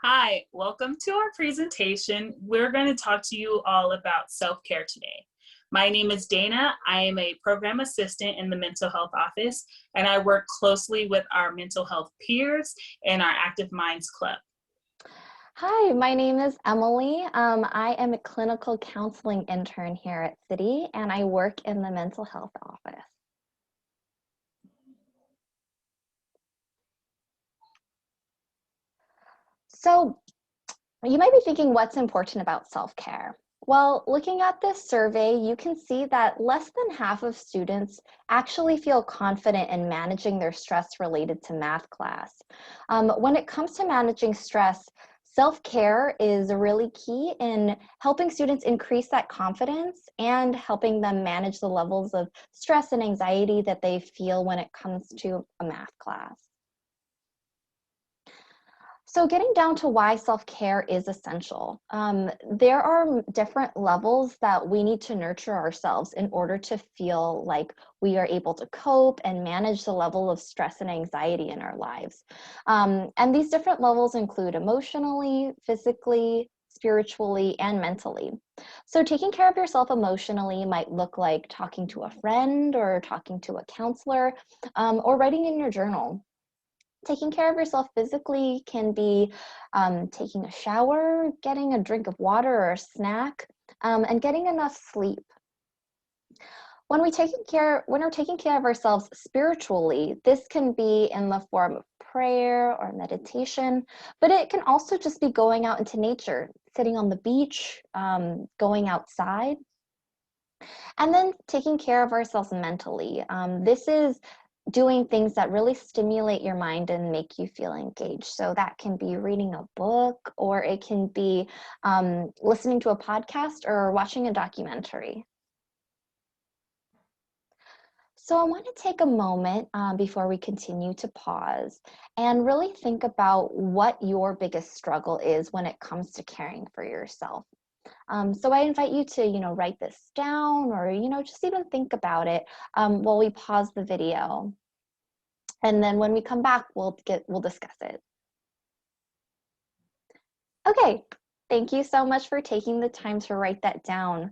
Hi, welcome to our presentation. We're going to talk to you all about self-care today. My name is Dana. I am a program assistant in the mental health office, and I work closely with our mental health peers and our Active Minds Club. Hi, my name is Emily. I am a clinical counseling intern here at City, and I work in the mental health office. So you might be thinking, what's important about self-care? Well, looking at this survey, you can see that less than half of students actually feel confident in managing their stress related to math class. When it comes to managing stress, self-care is really key in helping students increase that confidence and helping them manage the levels of stress and anxiety that they feel when it comes to a math class. So getting down to why self-care is essential. There are different levels that we need to nurture ourselves in order to feel like we are able to cope and manage the level of stress and anxiety in our lives. And these different levels include emotionally, physically, spiritually, and mentally. So taking care of yourself emotionally might look like talking to a friend or talking to a counselor, or writing in your journal. Taking care of yourself physically can be taking a shower, getting a drink of water or a snack, and getting enough sleep. When we're taking care of ourselves spiritually, this can be in the form of prayer or meditation, but it can also just be going out into nature, sitting on the beach, going outside. And then taking care of ourselves mentally. This is doing things that really stimulate your mind and make you feel engaged. So that can be reading a book, or it can be listening to a podcast or watching a documentary. So I want to take a moment before we continue to pause and really think about what your biggest struggle is when it comes to caring for yourself. So I invite you to, write this down, or, just even think about it while we pause the video. And then when we come back, we'll discuss it. Okay, thank you so much for taking the time to write that down.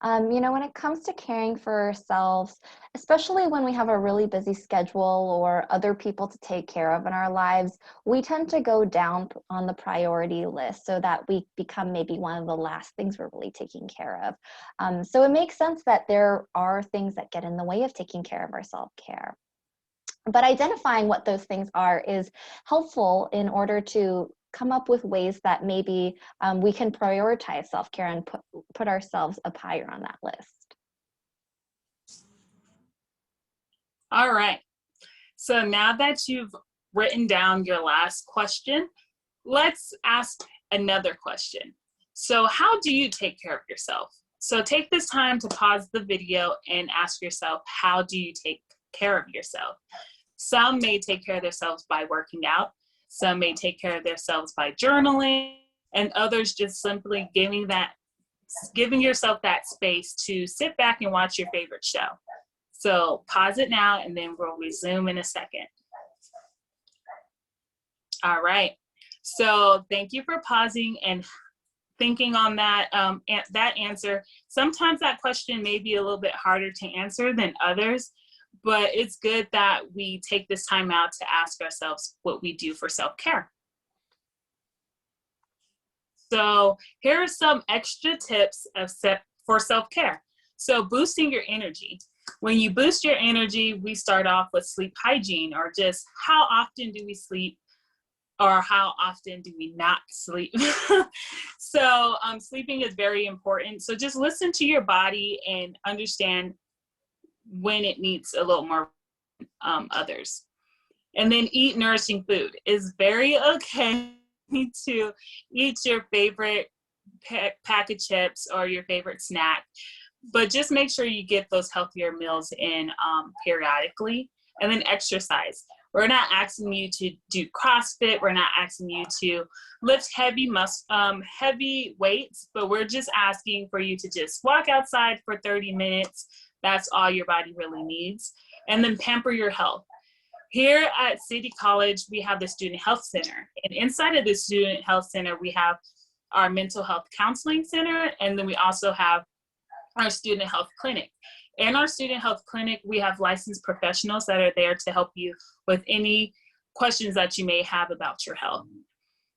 When it comes to caring for ourselves, especially when we have a really busy schedule or other people to take care of in our lives, we tend to go down on the priority list so that we become maybe one of the last things we're really taking care of. So it makes sense that there are things that get in the way of taking care of our self-care. But identifying what those things are is helpful in order to come up with ways that maybe we can prioritize self-care and put ourselves up higher on that list. All right, so now that you've written down your last question, let's ask another question. So how do you take care of yourself? So take this time to pause the video and ask yourself, how do you take care of yourself? Some may take care of themselves by working out. Some may take care of themselves by journaling, and others just simply giving yourself that space to sit back and watch your favorite show. So pause it now, and then we'll resume in a second. All right. So thank you for pausing and thinking on that answer. Sometimes that question may be a little bit harder to answer than others, but it's good that we take this time out to ask ourselves what we do for self-care. So here are some extra tips for self-care. So boosting your energy. When you boost your energy, we start off with sleep hygiene, or just how often do we sleep, or how often do we not sleep? So sleeping is very important. So just listen to your body and understand when it needs a little more others. And then eat nourishing food. It's very okay to eat your favorite pack of chips or your favorite snack, but just make sure you get those healthier meals in periodically. And then exercise. We're not asking you to do CrossFit. We're not asking you to lift heavy weights, but we're just asking for you to just walk outside for 30 minutes. That's all your body really needs. And then pamper your health. Here at City College, we have the Student Health Center. And inside of the Student Health Center, we have our Mental Health Counseling Center, and then we also have our Student Health Clinic. In our Student Health Clinic, we have licensed professionals that are there to help you with any questions that you may have about your health.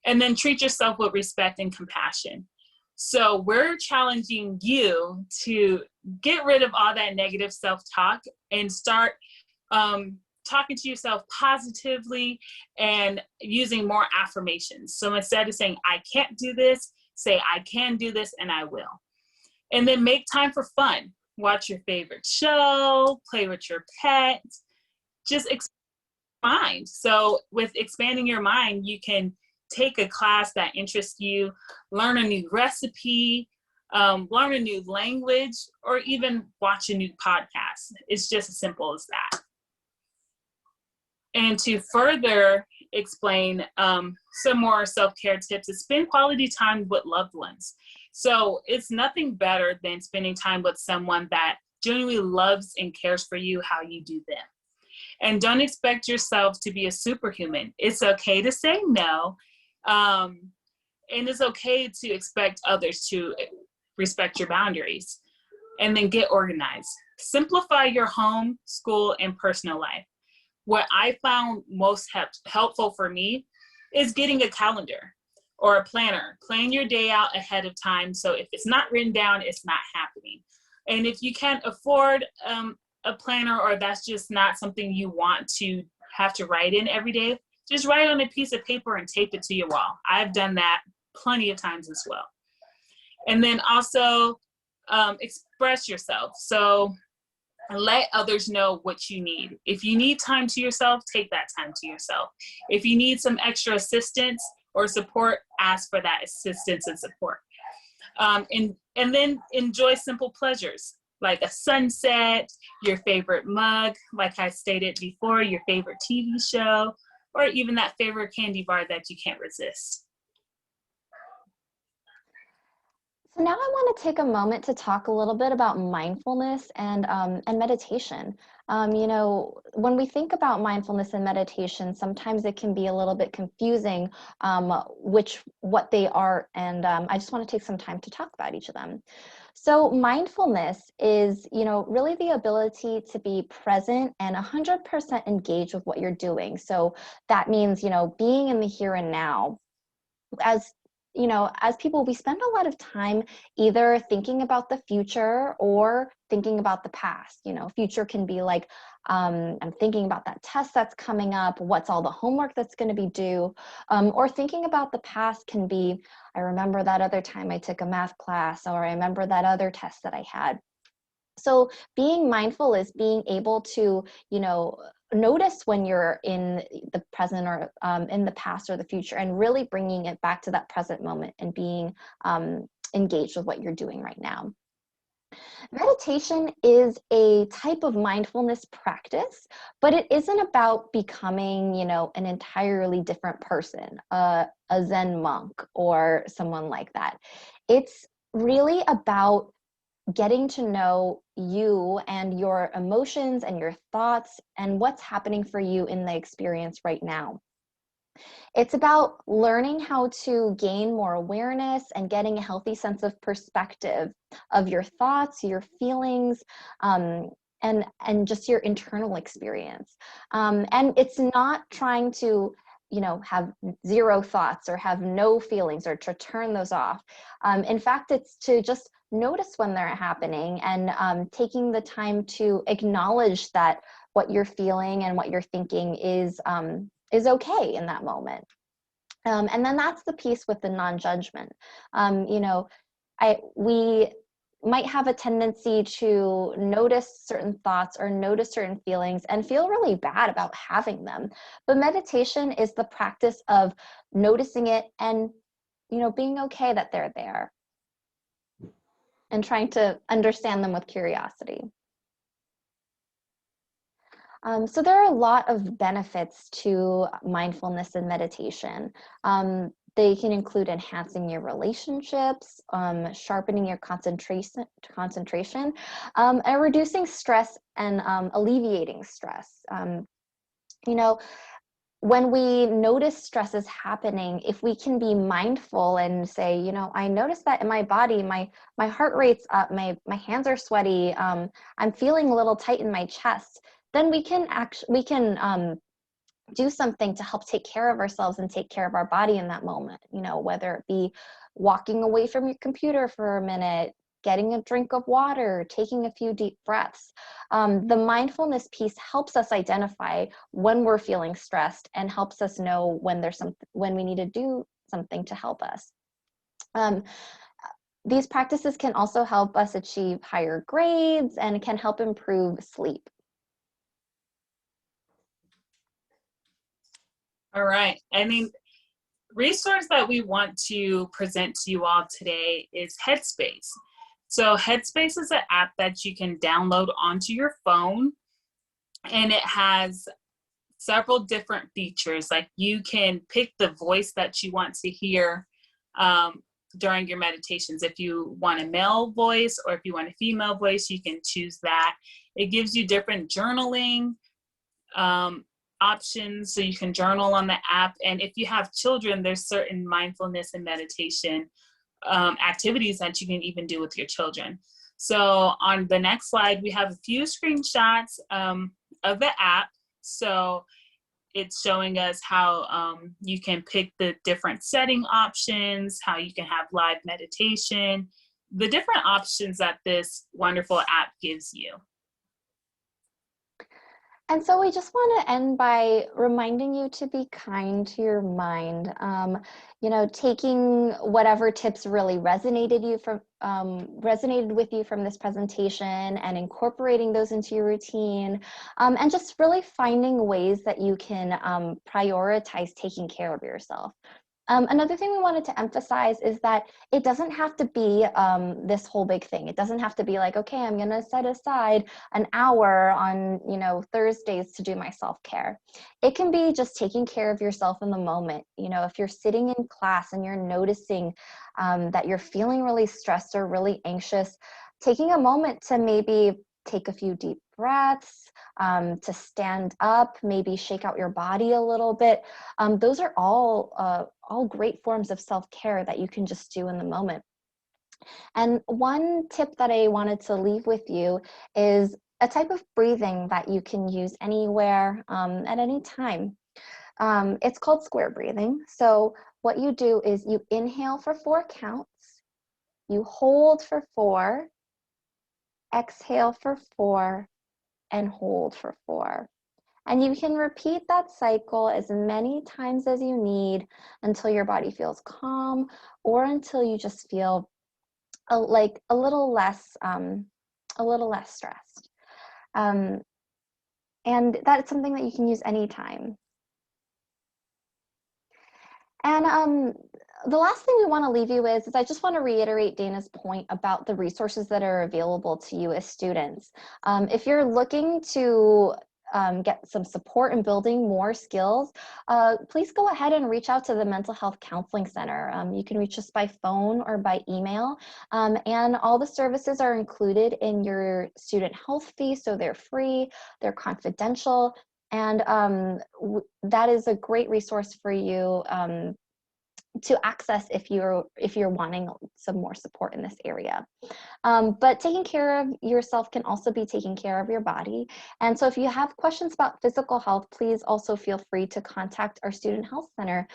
And then treat yourself with respect and compassion. So we're challenging you to get rid of all that negative self-talk and start talking to yourself positively and using more affirmations. So instead of saying, I can't do this, say, I can do this and I will. And then make time for fun. Watch your favorite show, play with your pet, just expand your mind. So with expanding your mind, you can take a class that interests you, learn a new recipe, learn a new language, or even watch a new podcast. It's just as simple as that. And to further explain some more self-care tips is spend quality time with loved ones. So it's nothing better than spending time with someone that genuinely loves and cares for you how you do them. And don't expect yourself to be a superhuman. It's okay to say no. And it's okay to expect others to respect your boundaries. And then get organized. Simplify your home, school, and personal life. What I found most helpful for me is getting a calendar or a planner. Plan your day out ahead of time, so if it's not written down, it's not happening. And if you can't afford a planner, or that's just not something you want to have to write in every day, just write on a piece of paper and tape it to your wall. I've done that plenty of times as well. And then also express yourself. So let others know what you need. If you need time to yourself, take that time to yourself. If you need some extra assistance or support, ask for that assistance and support. And then enjoy simple pleasures like a sunset, your favorite mug, like I stated before, your favorite TV show, or even that favorite candy bar that you can't resist. So now I want to take a moment to talk a little bit about mindfulness and meditation. You know, when we think about mindfulness and meditation, sometimes it can be a little bit confusing what they are, and I just want to take some time to talk about each of them. So mindfulness is, you know, really the ability to be present and 100% engaged with what you're doing. So that means, you know, being in the here and now. As you know, as people, we spend a lot of time either thinking about the future or thinking about the past. You know, future can be like, I'm thinking about that test that's coming up, what's all the homework that's going to be due, or thinking about the past can be, I remember that other time I took a math class, or I remember that other test that I had. So being mindful is being able to, you know, notice when you're in the present or in the past or the future, and really bringing it back to that present moment and being engaged with what you're doing right now. Meditation is a type of mindfulness practice, but it isn't about becoming, you know, an entirely different person, a Zen monk or someone like that. It's really about getting to know you and your emotions and your thoughts and what's happening for you in the experience right now. It's about learning how to gain more awareness and getting a healthy sense of perspective of your thoughts, your feelings, and just your internal experience. And it's not trying to, you know, have zero thoughts or have no feelings or to turn those off. In fact, it's to just notice when they're happening and taking the time to acknowledge that what you're feeling and what you're thinking is okay in that moment. And then that's the piece with the non-judgment. You know, we might have a tendency to notice certain thoughts or notice certain feelings and feel really bad about having them. But meditation is the practice of noticing it and, you know, being okay that they're there and trying to understand them with curiosity. So there are a lot of benefits to mindfulness and meditation. They can include enhancing your relationships, sharpening your concentration, and reducing stress and alleviating stress. You know, when we notice stress is happening, if we can be mindful and say, you know, I notice that in my body, my heart rate's up, my hands are sweaty, I'm feeling a little tight in my chest, then we can do something to help take care of ourselves and take care of our body in that moment. You know, whether it be walking away from your computer for a minute, getting a drink of water, taking a few deep breaths. The mindfulness piece helps us identify when we're feeling stressed and helps us know when we need to do something to help us. These practices can also help us achieve higher grades and can help improve sleep. All right. I mean, resource that we want to present to you all today is Headspace. So Headspace is an app that you can download onto your phone, and it has several different features. Like you can pick the voice that you want to hear during your meditations. If you want a male voice or if you want a female voice, you can choose that. It gives you different journaling options, so you can journal on the app. And if you have children, there's certain mindfulness and meditation activities that you can even do with your children. So on the next slide, we have a few screenshots of the app. So it's showing us how you can pick the different setting options, how you can have live meditation, the different options that this wonderful app gives you. And so we just want to end by reminding you to be kind to your mind. You know, taking whatever tips really resonated with you from this presentation and incorporating those into your routine, and just really finding ways that you can prioritize taking care of yourself. Another thing we wanted to emphasize is that it doesn't have to be this whole big thing. It doesn't have to be like, okay, I'm going to set aside an hour on, you know, Thursdays to do my self-care. It can be just taking care of yourself in the moment. You know, if you're sitting in class and you're noticing that you're feeling really stressed or really anxious, taking a moment to maybe take a few deep breaths, to stand up, maybe shake out your body a little bit. Those are all great forms of self-care that you can just do in the moment. And one tip that I wanted to leave with you is a type of breathing that you can use anywhere, at any time. It's called square breathing. So what you do is you inhale for 4 counts, you hold for 4, exhale for 4, and hold for 4. And you can repeat that cycle as many times as you need until your body feels calm or until you just feel like a little less stressed. And that's something that you can use anytime. And the last thing we want to leave you with is I just want to reiterate Dana's point about the resources that are available to you as students. If you're looking to get some support in building more skills, please go ahead and reach out to the Mental Health Counseling Center. You can reach us by phone or by email, and all the services are included in your student health fee, so they're free, they're confidential, and that is a great resource for you to access if you're wanting some more support in this area. But taking care of yourself can also be taking care of your body. And so if you have questions about physical health, please also feel free to contact our Student Health Center,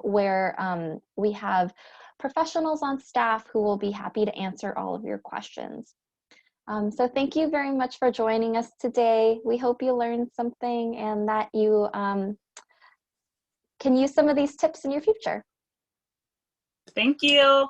where we have professionals on staff who will be happy to answer all of your questions. So thank you very much for joining us today. We hope you learned something and that you can use some of these tips in your future. Thank you.